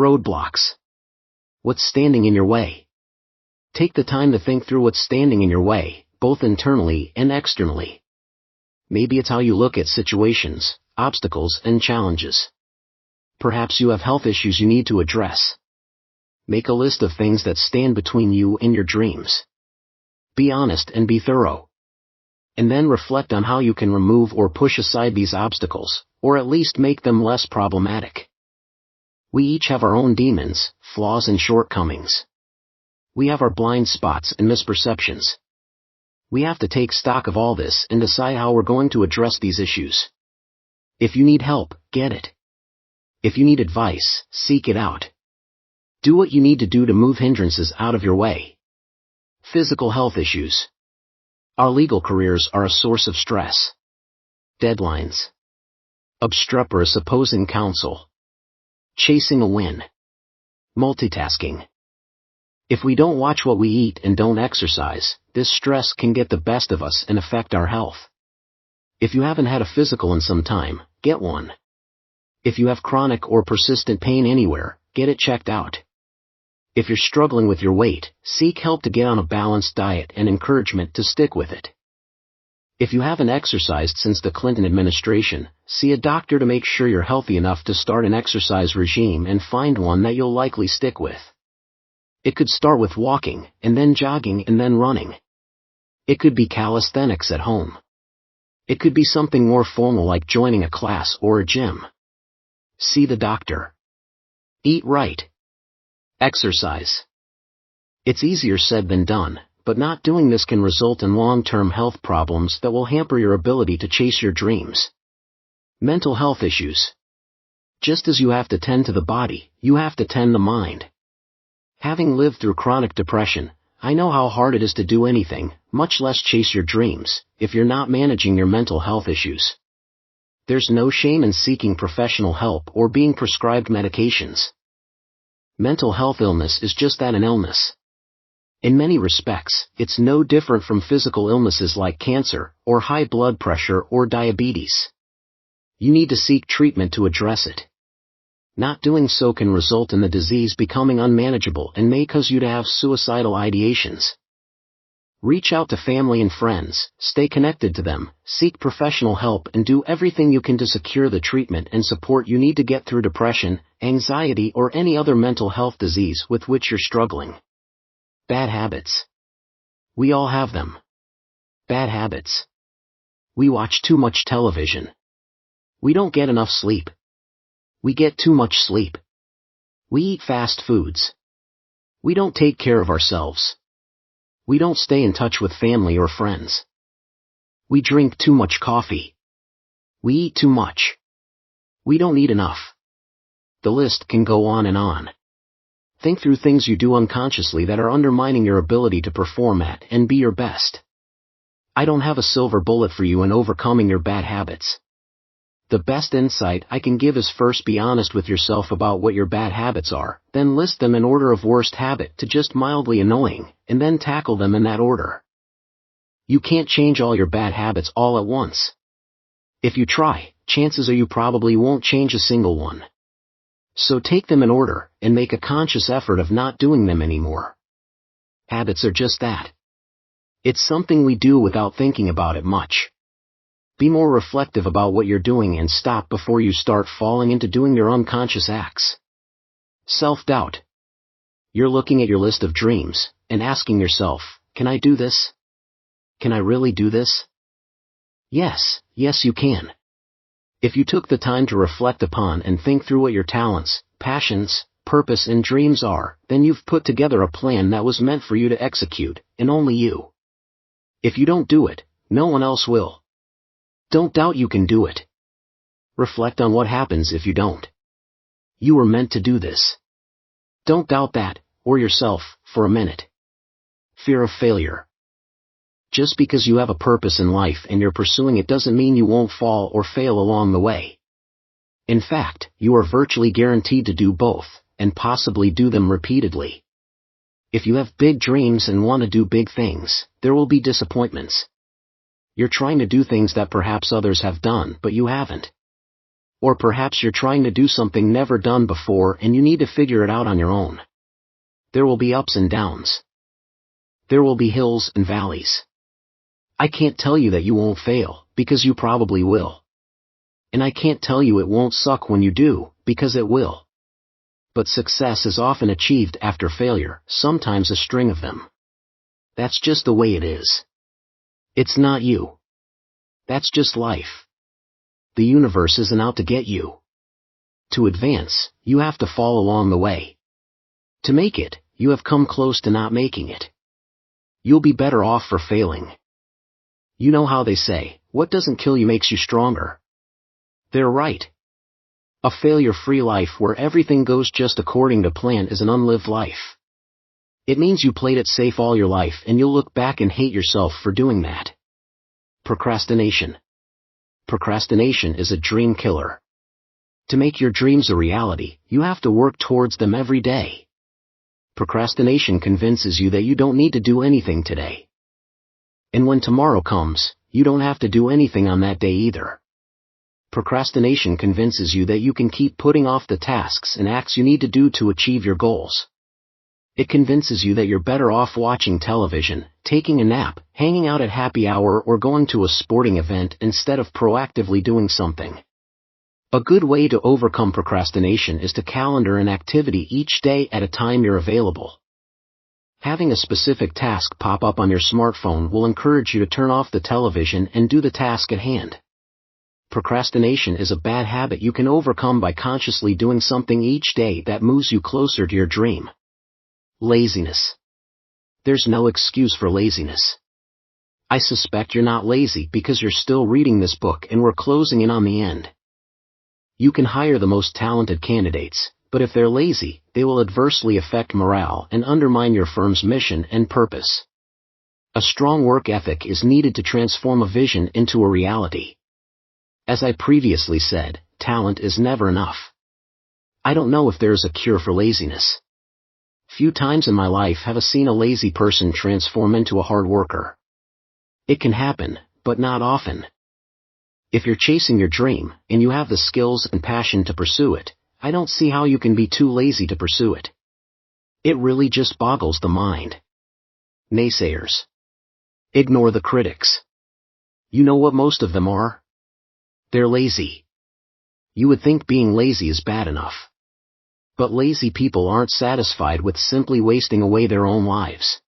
Roadblocks. What's standing in your way? Take the time to think through what's standing in your way, both internally and externally. Maybe it's how you look at situations, obstacles, and challenges. Perhaps you have health issues you need to address. Make a list of things that stand between you and your dreams. Be honest and be thorough. And then reflect on how you can remove or push aside these obstacles, or at least make them less problematic. We each have our own demons, flaws, and shortcomings. We have our blind spots and misperceptions. We have to take stock of all this and decide how we're going to address these issues. If you need help, get it. If you need advice, seek it out. Do what you need to do to move hindrances out of your way. Physical health issues. Our legal careers are a source of stress. Deadlines. Obstreperous opposing counsel. Chasing a win. Multitasking. If we don't watch what we eat and don't exercise, this stress can get the best of us and affect our health. If you haven't had a physical in some time, get one. If you have chronic or persistent pain anywhere, get it checked out. If you're struggling with your weight, seek help to get on a balanced diet and encouragement to stick with it. If you haven't exercised since the Clinton administration, see a doctor to make sure you're healthy enough to start an exercise regime and find one that you'll likely stick with. It could start with walking, and then jogging, and then running. It could be calisthenics at home. It could be something more formal like joining a class or a gym. See the doctor. Eat right. Exercise. It's easier said than done, but not doing this can result in long-term health problems that will hamper your ability to chase your dreams. Mental health issues. Just as you have to tend to the body, you have to tend the mind. Having lived through chronic depression, I know how hard it is to do anything, much less chase your dreams, if you're not managing your mental health issues. There's no shame in seeking professional help or being prescribed medications. Mental health illness is just that, an illness. In many respects, it's no different from physical illnesses like cancer, or high blood pressure, or diabetes. You need to seek treatment to address it. Not doing so can result in the disease becoming unmanageable and may cause you to have suicidal ideations. Reach out to family and friends, stay connected to them, seek professional help, and do everything you can to secure the treatment and support you need to get through depression, anxiety, or any other mental health disease with which you're struggling. Bad habits. We all have them. Bad habits. We watch too much television. We don't get enough sleep. We get too much sleep. We eat fast foods. We don't take care of ourselves. We don't stay in touch with family or friends. We drink too much coffee. We eat too much. We don't eat enough. The list can go on and on. Think through things you do unconsciously that are undermining your ability to perform at and be your best. I don't have a silver bullet for you in overcoming your bad habits. The best insight I can give is first be honest with yourself about what your bad habits are, then list them in order of worst habit to just mildly annoying, and then tackle them in that order. You can't change all your bad habits all at once. If you try, chances are you probably won't change a single one. So take them in order, and make a conscious effort of not doing them anymore. Habits are just that. It's something we do without thinking about it much. Be more reflective about what you're doing and stop before you start falling into doing your unconscious acts. Self-doubt. You're looking at your list of dreams, and asking yourself, can I do this? Can I really do this? Yes you can. If you took the time to reflect upon and think through what your talents, passions, purpose, and dreams are, then you've put together a plan that was meant for you to execute, and only you. If you don't do it, no one else will. Don't doubt you can do it. Reflect on what happens if you don't. You were meant to do this. Don't doubt that, or yourself, for a minute. Fear of failure. Just because you have a purpose in life and you're pursuing it doesn't mean you won't fall or fail along the way. In fact, you are virtually guaranteed to do both, and possibly do them repeatedly. If you have big dreams and want to do big things, there will be disappointments. You're trying to do things that perhaps others have done but you haven't. Or perhaps you're trying to do something never done before and you need to figure it out on your own. There will be ups and downs. There will be hills and valleys. I can't tell you that you won't fail, because you probably will. And I can't tell you it won't suck when you do, because it will. But success is often achieved after failure, sometimes a string of them. That's just the way it is. It's not you. That's just life. The universe isn't out to get you. To advance, you have to fall along the way. To make it, you have come close to not making it. You'll be better off for failing. You know how they say, what doesn't kill you makes you stronger. They're right. A failure-free life where everything goes just according to plan is an unlived life. It means you played it safe all your life and you'll look back and hate yourself for doing that. Procrastination. Procrastination is a dream killer. To make your dreams a reality, you have to work towards them every day. Procrastination convinces you that you don't need to do anything today. And when tomorrow comes, you don't have to do anything on that day either. Procrastination convinces you that you can keep putting off the tasks and acts you need to do to achieve your goals. It convinces you that you're better off watching television, taking a nap, hanging out at happy hour or going to a sporting event instead of proactively doing something. A good way to overcome procrastination is to calendar an activity each day at a time you're available. Having a specific task pop up on your smartphone will encourage you to turn off the television and do the task at hand. Procrastination is a bad habit you can overcome by consciously doing something each day that moves you closer to your dream. Laziness. There's no excuse for laziness. I suspect you're not lazy because you're still reading this book and we're closing in on the end. You can hire the most talented candidates, but if they're lazy, they will adversely affect morale and undermine your firm's mission and purpose. A strong work ethic is needed to transform a vision into a reality. As I previously said, talent is never enough. I don't know if there's a cure for laziness. Few times in my life have I seen a lazy person transform into a hard worker. It can happen, but not often. If you're chasing your dream, and you have the skills and passion to pursue it, I don't see how you can be too lazy to pursue it. It really just boggles the mind. Naysayers. Ignore the critics. You know what most of them are? They're lazy. You would think being lazy is bad enough. But lazy people aren't satisfied with simply wasting away their own lives.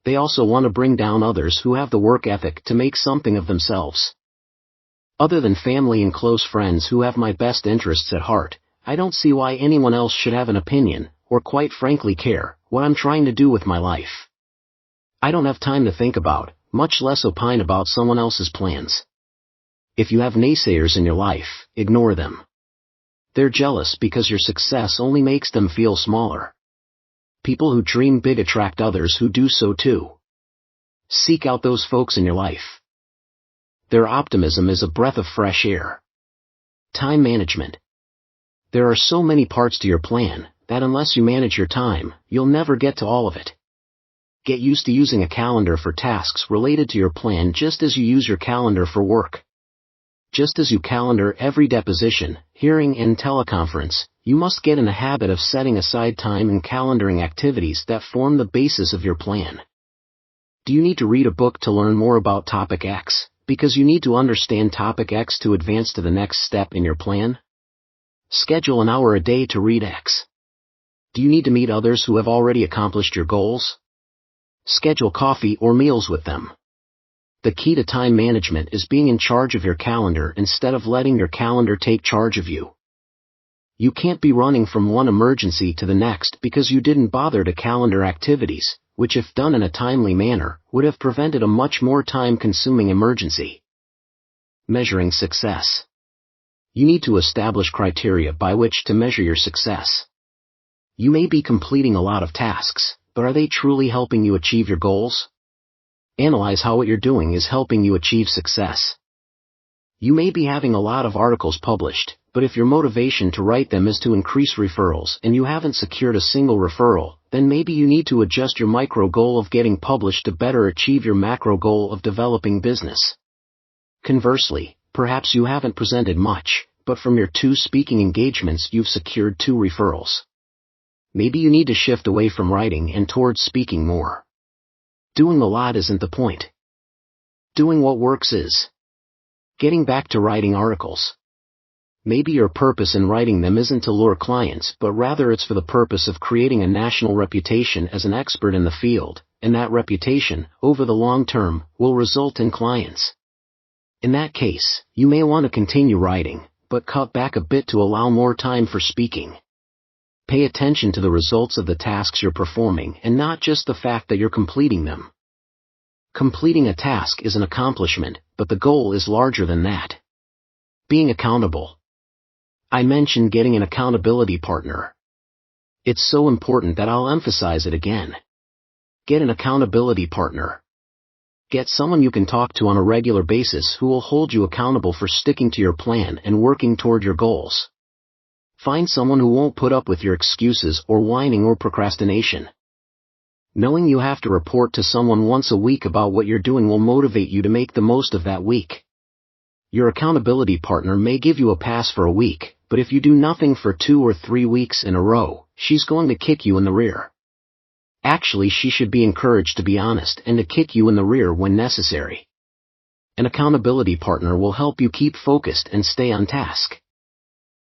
They also want to bring down others who have the work ethic to make something of themselves. Other than family and close friends who have my best interests at heart, I don't see why anyone else should have an opinion, or quite frankly care, what I'm trying to do with my life. I don't have time to think about, much less opine about someone else's plans. If you have naysayers in your life, ignore them. They're jealous because your success only makes them feel smaller. People who dream big attract others who do so too. Seek out those folks in your life. Their optimism is a breath of fresh air. Time management. There are so many parts to your plan, that unless you manage your time, you'll never get to all of it. Get used to using a calendar for tasks related to your plan just as you use your calendar for work. Just as you calendar every deposition, hearing and teleconference, you must get in the habit of setting aside time and calendaring activities that form the basis of your plan. Do you need to read a book to learn more about topic X, because you need to understand topic X to advance to the next step in your plan? Schedule an hour a day to read X. Do you need to meet others who have already accomplished your goals? Schedule coffee or meals with them. The key to time management is being in charge of your calendar instead of letting your calendar take charge of you. You can't be running from one emergency to the next because you didn't bother to calendar activities, which if done in a timely manner, would have prevented a much more time-consuming emergency. Measuring success. You need to establish criteria by which to measure your success. You may be completing a lot of tasks, but are they truly helping you achieve your goals? Analyze how what you're doing is helping you achieve success. You may be having a lot of articles published, but if your motivation to write them is to increase referrals and you haven't secured a single referral, then maybe you need to adjust your micro goal of getting published to better achieve your macro goal of developing business. Conversely, perhaps you haven't presented much, but from your 2 speaking engagements you've secured 2 referrals. Maybe you need to shift away from writing and towards speaking more. Doing a lot isn't the point. Doing what works is. Getting back to writing articles. Maybe your purpose in writing them isn't to lure clients, but rather it's for the purpose of creating a national reputation as an expert in the field, and that reputation, over the long term, will result in clients. In that case, you may want to continue writing, but cut back a bit to allow more time for speaking. Pay attention to the results of the tasks you're performing and not just the fact that you're completing them. Completing a task is an accomplishment, but the goal is larger than that. Being accountable. I mentioned getting an accountability partner. It's so important that I'll emphasize it again. Get an accountability partner. Get someone you can talk to on a regular basis who will hold you accountable for sticking to your plan and working toward your goals. Find someone who won't put up with your excuses or whining or procrastination. Knowing you have to report to someone once a week about what you're doing will motivate you to make the most of that week. Your accountability partner may give you a pass for a week, but if you do nothing for 2 or 3 weeks in a row, she's going to kick you in the rear. Actually, she should be encouraged to be honest and to kick you in the rear when necessary. An accountability partner will help you keep focused and stay on task.